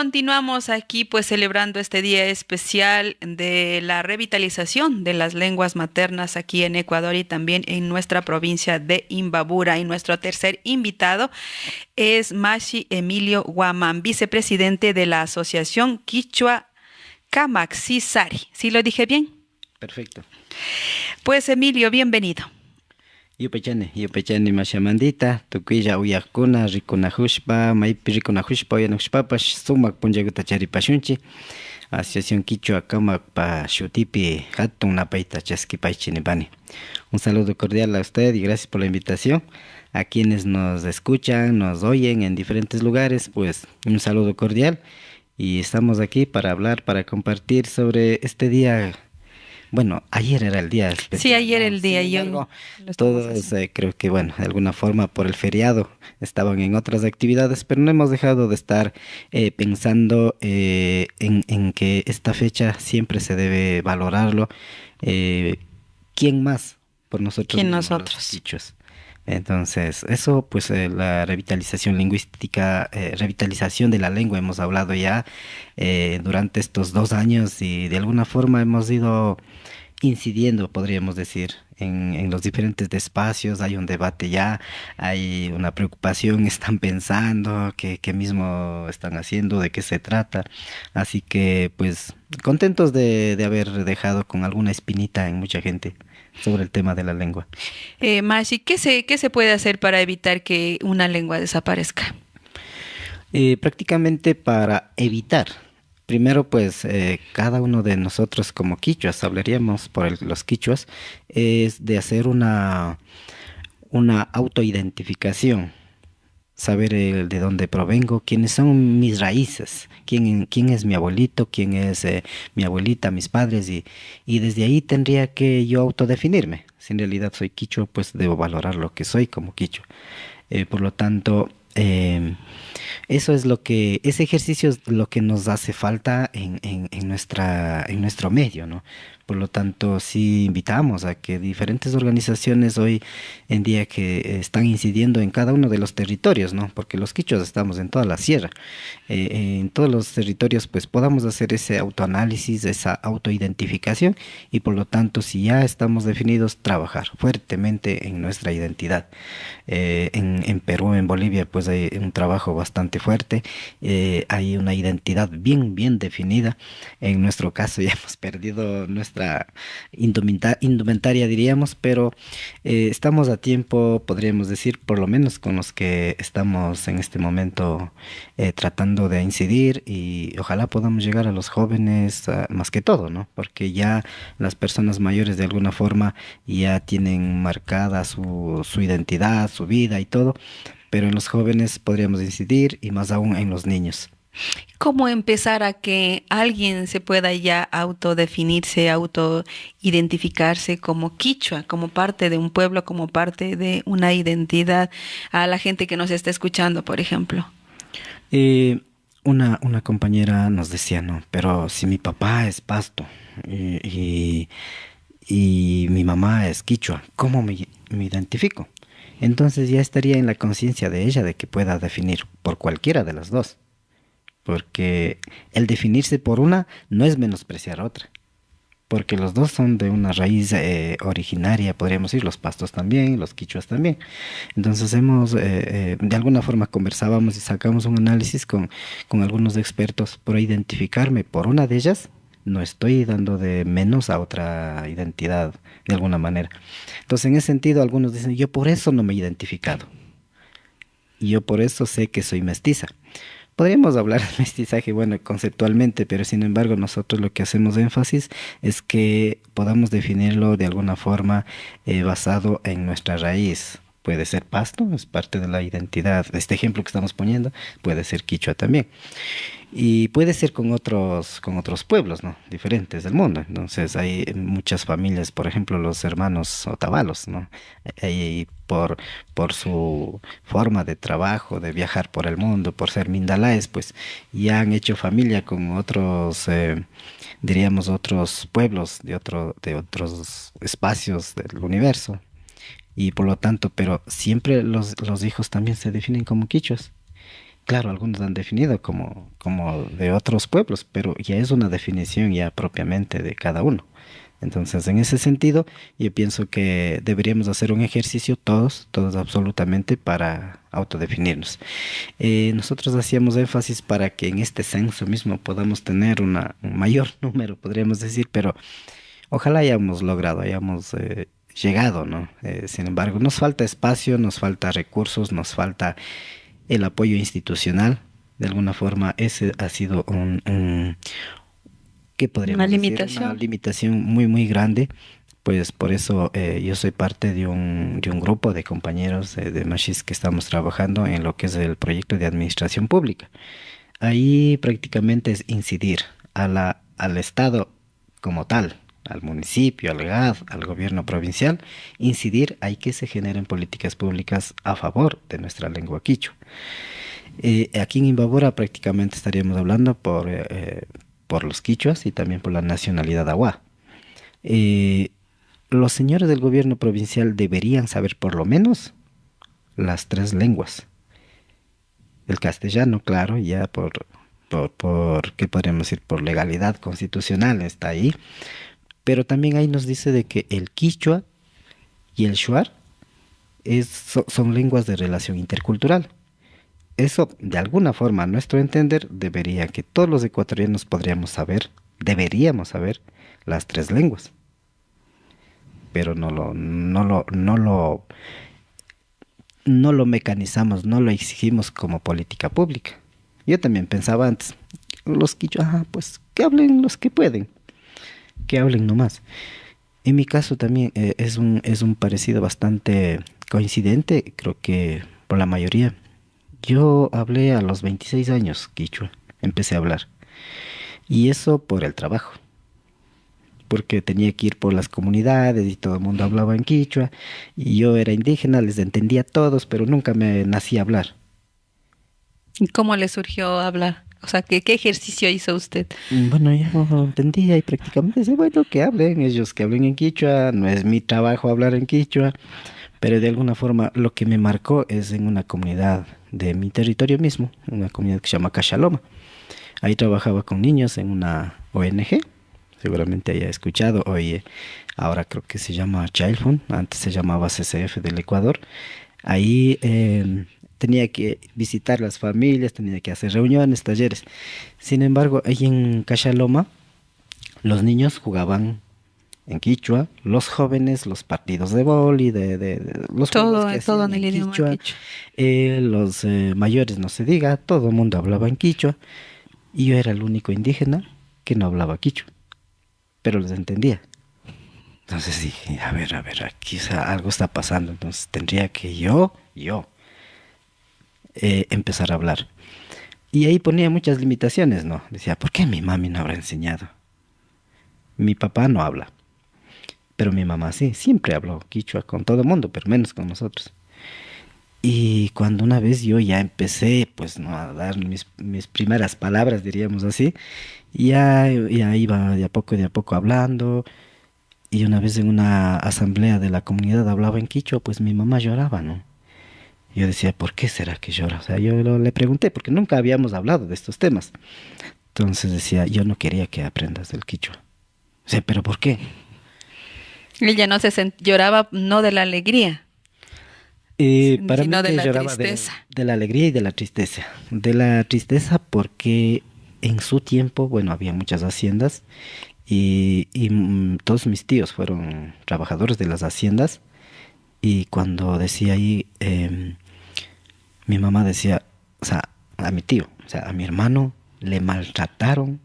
continuamos aquí pues celebrando este día especial de la revitalización de las lenguas maternas aquí en Ecuador y también en nuestra provincia de Imbabura. Y nuestro tercer invitado es Mashi Emilio Guamán, vicepresidente de la Asociación Quichua Camaxisari. ¿Sí lo dije bien? Perfecto. Pues Emilio, bienvenido. Yupechani mashamandita, tukuilla uyakuna, rikunahushpa, maipi rikunahushpa, uyanushpapash, sumak punjaguta charipashunchi, Asociación Quichua Camakpa Shutipi, hatun napaita chaskipaychinipani. Un saludo cordial a usted y gracias por la invitación. A quienes nos escuchan, nos oyen en diferentes lugares, pues un saludo cordial. Y estamos aquí para hablar, para compartir sobre este día. Bueno, ayer era el día especial. Sí, ayer el día. Sin embargo, todos creo que, bueno, de alguna forma por el feriado estaban en otras actividades, pero no hemos dejado de estar pensando en que esta fecha siempre se debe valorarlo. ¿Quién más por nosotros? ¿Quién mismos, nosotros? los quichuas? Entonces, eso, pues la revitalización lingüística, revitalización de la lengua, hemos hablado ya durante estos 2 años y de alguna forma hemos ido incidiendo, podríamos decir, en los diferentes espacios. Hay un debate ya, hay una preocupación, están pensando qué mismo están haciendo, de qué se trata. Así que, pues, contentos de haber dejado con alguna espinita en mucha gente sobre el tema de la lengua. Mashi, qué se puede hacer para evitar que una lengua desaparezca? Prácticamente para evitar, primero pues cada uno de nosotros como quichuas, hablaríamos por los quichuas, es de hacer una autoidentificación, saber de dónde provengo, quiénes son mis raíces, quién es mi abuelito, quién es mi abuelita, mis padres, y desde ahí tendría que yo autodefinirme. Si en realidad soy quichua, pues debo valorar lo que soy como quichua. Por lo tanto, eso es ese ejercicio es lo que nos hace falta en nuestro medio, ¿no? Por lo tanto, sí invitamos a que diferentes organizaciones hoy en día que están incidiendo en cada uno de los territorios, ¿no? Porque los quichuas estamos en toda la sierra, en todos los territorios, pues podamos hacer ese autoanálisis, esa autoidentificación y por lo tanto, si ya estamos definidos, trabajar fuertemente en nuestra identidad. En Perú, en Bolivia, pues hay un trabajo bastante fuerte, hay una identidad bien definida. En nuestro caso ya hemos perdido nuestra indumentaria, diríamos, pero estamos a tiempo, podríamos decir, por lo menos con los que estamos en este momento tratando de incidir y ojalá podamos llegar a los jóvenes más que todo, ¿no? Porque ya las personas mayores de alguna forma ya tienen marcada su identidad, su vida y todo, pero en los jóvenes podríamos incidir y más aún en los niños. ¿Cómo empezar a que alguien se pueda ya autodefinirse, autoidentificarse como quichua, como parte de un pueblo, como parte de una identidad, a la gente que nos está escuchando, por ejemplo? Una compañera nos decía, no, pero si mi papá es pasto y mi mamá es quichua, ¿cómo me identifico? Entonces ya estaría en la conciencia de ella de que pueda definir por cualquiera de las dos. Porque el definirse por una no es menospreciar otra, porque los dos son de una raíz originaria, podríamos decir, los pastos también, los quichuas también. Entonces de alguna forma conversábamos y sacamos un análisis con algunos expertos por identificarme por una de ellas. No estoy dando de menos a otra identidad de alguna manera. Entonces en ese sentido algunos dicen, yo por eso no me he identificado. Y yo por eso sé que soy mestiza. Podríamos hablar de mestizaje, bueno, conceptualmente, pero sin embargo nosotros lo que hacemos énfasis es que podamos definirlo de alguna forma basado en nuestra raíz. Puede ser pasto, es parte de la identidad. Este ejemplo que estamos poniendo puede ser quichua también. Y puede ser con otros pueblos, ¿no? Diferentes del mundo. Entonces hay muchas familias, por ejemplo, los hermanos otavalos, ¿no? Y por su forma de trabajo, de viajar por el mundo, por ser mindalaes, pues ya han hecho familia con otros, diríamos, otros pueblos de otros espacios del universo. Y por lo tanto, pero siempre los hijos también se definen como quichuas. Claro, algunos han definido como de otros pueblos, pero ya es una definición ya propiamente de cada uno. Entonces, en ese sentido, yo pienso que deberíamos hacer un ejercicio todos absolutamente para autodefinirnos. Nosotros hacíamos énfasis para que en este censo mismo podamos tener un mayor número, podríamos decir, pero ojalá hayamos logrado, hayamos llegado, ¿no? Sin embargo, nos falta espacio, nos falta recursos, nos falta el apoyo institucional. De alguna forma, ese ha sido ¿qué Una podríamos decir? Una limitación. limitación muy, muy grande. Pues por eso yo soy parte de un grupo de compañeros de Mashis que estamos trabajando en lo que es el proyecto de administración pública. Ahí prácticamente es incidir al Estado como tal, al municipio, al GAD, al gobierno provincial, incidir hay que se generen políticas públicas a favor de nuestra lengua quichua. Aquí en Imbabura prácticamente estaríamos hablando por los quichuas y también por la nacionalidad agua. Eh, los señores del gobierno provincial deberían saber por lo menos las tres lenguas. El castellano, claro, ya ¿qué podríamos decir? Por legalidad constitucional está ahí. Pero también ahí nos dice de que el quichua y el shuar son lenguas de relación intercultural. Eso, de alguna forma, a nuestro entender, debería que todos los ecuatorianos deberíamos saber las tres lenguas, pero no lo mecanizamos, no lo exigimos como política pública. Yo también pensaba antes, los quichuas, pues que hablen los que pueden, que hablen nomás. En mi caso también es un parecido bastante coincidente, creo que por la mayoría. Yo hablé a los 26 años quichua, empecé a hablar. Y eso por el trabajo, porque tenía que ir por las comunidades y todo el mundo hablaba en quichua. Y yo era indígena, les entendía a todos, pero nunca me nací a hablar. ¿Y cómo le surgió hablar? O sea, ¿qué ejercicio hizo usted? Bueno, yo no entendía y prácticamente decía, bueno, que hablen ellos, que hablen en quichua, no es mi trabajo hablar en quichua. Pero de alguna forma lo que me marcó es en una comunidad de mi territorio mismo, una comunidad que se llama Cachaloma. Ahí trabajaba con niños en una ONG, seguramente haya escuchado, hoy ahora creo que se llama Child Fund, antes se llamaba CCF del Ecuador. Ahí tenía que visitar las familias, tenía que hacer reuniones, talleres. Sin embargo, ahí en Cachaloma los niños jugaban en quichua, los jóvenes, los partidos de vóley, los juegos que Todo hacían en en el idioma quichua, quichua. los mayores no se diga, todo el mundo hablaba en quichua, y yo era el único indígena que no hablaba quichua, pero les entendía. Entonces dije, a ver, aquí algo está pasando, entonces tendría que yo, empezar a hablar. Y ahí ponía muchas limitaciones, ¿no? Decía, ¿por qué mi mami no habrá enseñado? Mi papá no habla. Pero mi mamá sí, siempre habló quichua con todo el mundo, pero menos con nosotros. Y cuando una vez yo ya empecé, pues, ¿no? A dar mis primeras palabras, diríamos así, ya iba de a poco hablando. Y una vez en una asamblea de la comunidad hablaba en quichua, pues mi mamá lloraba, ¿no? Yo decía, ¿por qué será que llora? O sea, yo le pregunté, porque nunca habíamos hablado de estos temas. Entonces decía, yo no quería que aprendas el quichua. O sea, ¿pero por qué? Ella no lloraba no de la alegría, Para mí sino de que la lloraba de, tristeza. de la alegría y de la tristeza. De la tristeza porque en su tiempo, bueno, había muchas haciendas y todos mis tíos fueron trabajadores de las haciendas y cuando decía ahí, mi mamá decía, o sea, a mi tío, o sea, a mi hermano le maltrataron.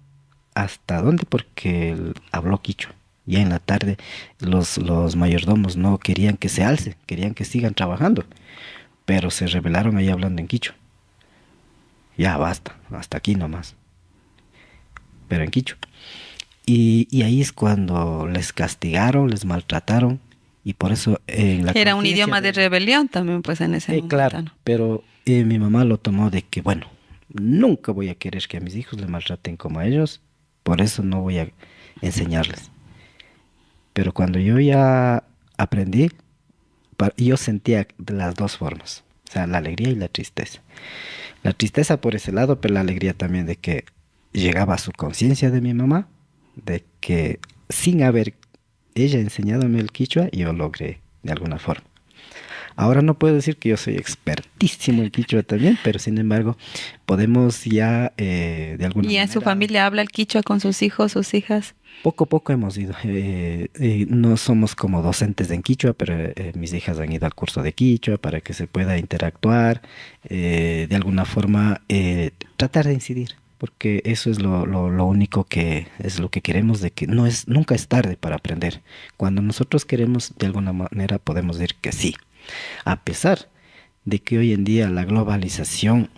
¿Hasta dónde? Porque él habló quichua. Ya en la tarde los mayordomos no querían que se alce, querían que sigan trabajando, pero se rebelaron ahí hablando en quichua. Ya basta, hasta aquí nomás, pero en quichua. Y ahí es cuando les castigaron, les maltrataron, y por eso en la Era un conciencia idioma de rebelión también, pues en ese momento, claro, ¿no? pero mi mamá lo tomó de que, bueno, nunca voy a querer que a mis hijos les maltraten como a ellos, por eso no voy a enseñarles. Pero cuando yo ya aprendí, yo sentía de las dos formas, o sea, la alegría y la tristeza. La tristeza por ese lado, pero la alegría también de que llegaba a su conciencia de mi mamá, de que sin haber ella enseñándome el quichua, yo logré de alguna forma. Ahora no puedo decir que yo soy expertísimo en quichua también, pero sin embargo podemos ya de alguna ¿Y en su manera... familia habla el quichua con sus hijos, sus hijas? Poco a poco hemos ido. No somos como docentes en quichua, pero mis hijas han ido al curso de quichua para que se pueda interactuar, de alguna forma tratar de incidir, porque eso es lo único que es lo que queremos, de que nunca es tarde para aprender. Cuando nosotros queremos, de alguna manera podemos decir que sí. A pesar de que hoy en día la globalización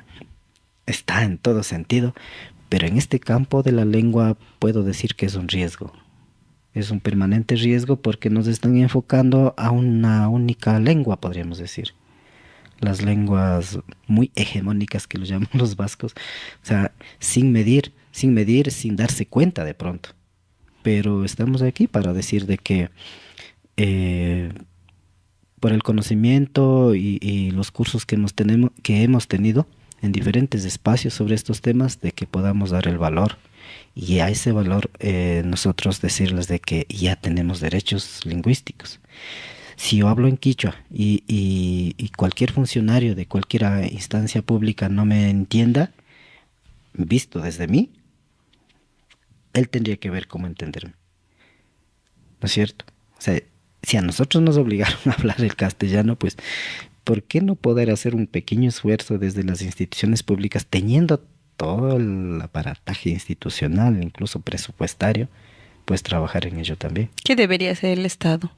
está en todo sentido, pero en este campo de la lengua puedo decir que es un riesgo. Es un permanente riesgo porque nos están enfocando a una única lengua, podríamos decir. Las lenguas muy hegemónicas que lo llaman los vascos, o sea, sin medir, sin darse cuenta de pronto. Pero estamos aquí para decir de que por el conocimiento y los cursos que hemos tenido en diferentes espacios sobre estos temas, de que podamos dar el valor y a ese valor nosotros decirles de que ya tenemos derechos lingüísticos. Si yo hablo en quichua y cualquier funcionario de cualquier instancia pública no me entienda, visto desde mí, él tendría que ver cómo entenderme. ¿No es cierto? O sea, si a nosotros nos obligaron a hablar el castellano, pues, ¿por qué no poder hacer un pequeño esfuerzo desde las instituciones públicas, teniendo todo el aparataje institucional, incluso presupuestario, pues trabajar en ello también? ¿Qué debería hacer el Estado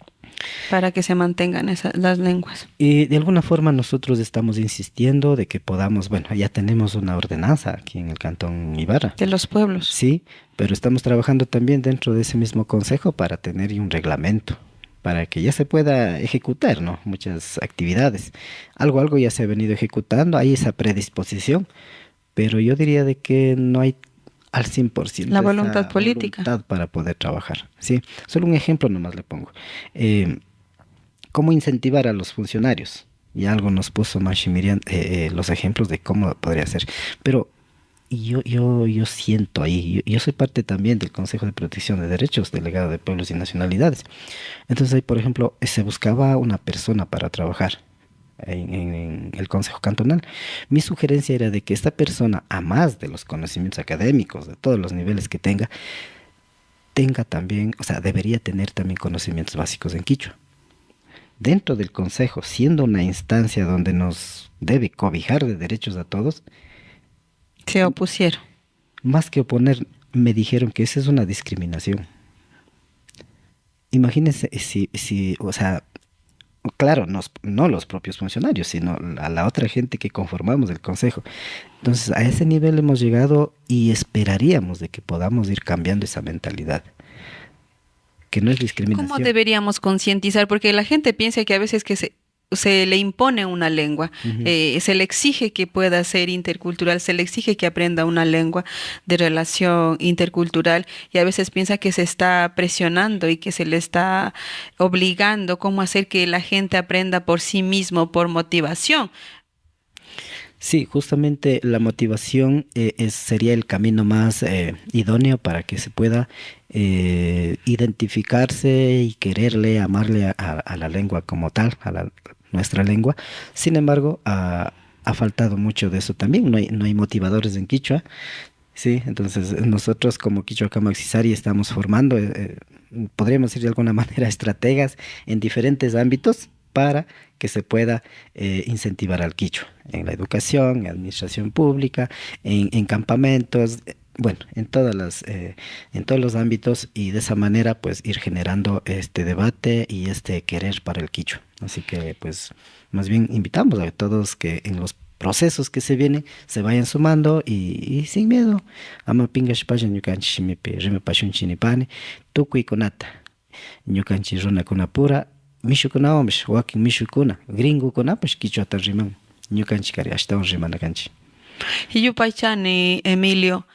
para que se mantengan las lenguas? Y de alguna forma nosotros estamos insistiendo de que podamos, bueno, ya tenemos una ordenanza aquí en el Cantón Ibarra. De los pueblos. Sí, pero estamos trabajando también dentro de ese mismo consejo para tener un reglamento, para que ya se pueda ejecutar, ¿no? Muchas actividades. Algo ya se ha venido ejecutando, hay esa predisposición, pero yo diría de que no hay al 100% la voluntad política. Voluntad para poder trabajar, ¿sí? Solo un ejemplo nomás le pongo. ¿Cómo incentivar a los funcionarios? Y algo nos puso Maximilian los ejemplos de cómo podría ser. Pero yo siento ahí, yo soy parte también del Consejo de Protección de Derechos, delegado de Pueblos y Nacionalidades. Entonces ahí, por ejemplo, se buscaba una persona para trabajar en el Consejo Cantonal. Mi sugerencia era de que esta persona, a más de los conocimientos académicos, de todos los niveles que tenga también, o sea, debería tener también conocimientos básicos en quichua. Dentro del Consejo, siendo una instancia donde nos debe cobijar de derechos a todos, se opusieron. Más que oponer, me dijeron que esa es una discriminación. Imagínense si o sea, claro, no los propios funcionarios, sino a la otra gente que conformamos el consejo. Entonces, a ese nivel hemos llegado y esperaríamos de que podamos ir cambiando esa mentalidad, que no es discriminación. ¿Cómo deberíamos concientizar? Porque la gente piensa que a veces que se le impone una lengua, se le exige que pueda ser intercultural, se le exige que aprenda una lengua de relación intercultural y a veces piensa que se está presionando y que se le está obligando cómo hacer que la gente aprenda por sí mismo, por motivación. Sí, justamente la motivación sería el camino más idóneo para que se pueda identificarse y quererle, amarle a la lengua como tal, nuestra lengua. Sin embargo, ha faltado mucho de eso también. No hay motivadores en quichua. Sí, entonces nosotros como Quichua Camaxisari estamos formando, podríamos decir de alguna manera, estrategas en diferentes ámbitos para que se pueda incentivar al quichua, en la educación, en la administración pública, en campamentos, bueno, en todos los ámbitos, y de esa manera pues ir generando este debate y este querer para el quichua. Así que pues más bien invitamos a todos que en los procesos que se vienen se vayan sumando y sin miedo. Ama pinga shpaya ñukanchi shimipi rimapashunchi nipani tukuykunata ñukanchi runakuna pura mishukunawanpish wakin mishukuna gringokunapish quichuata riman ñukanchi kari ashtawan rimanakanchi. Yupaychani, Emilio.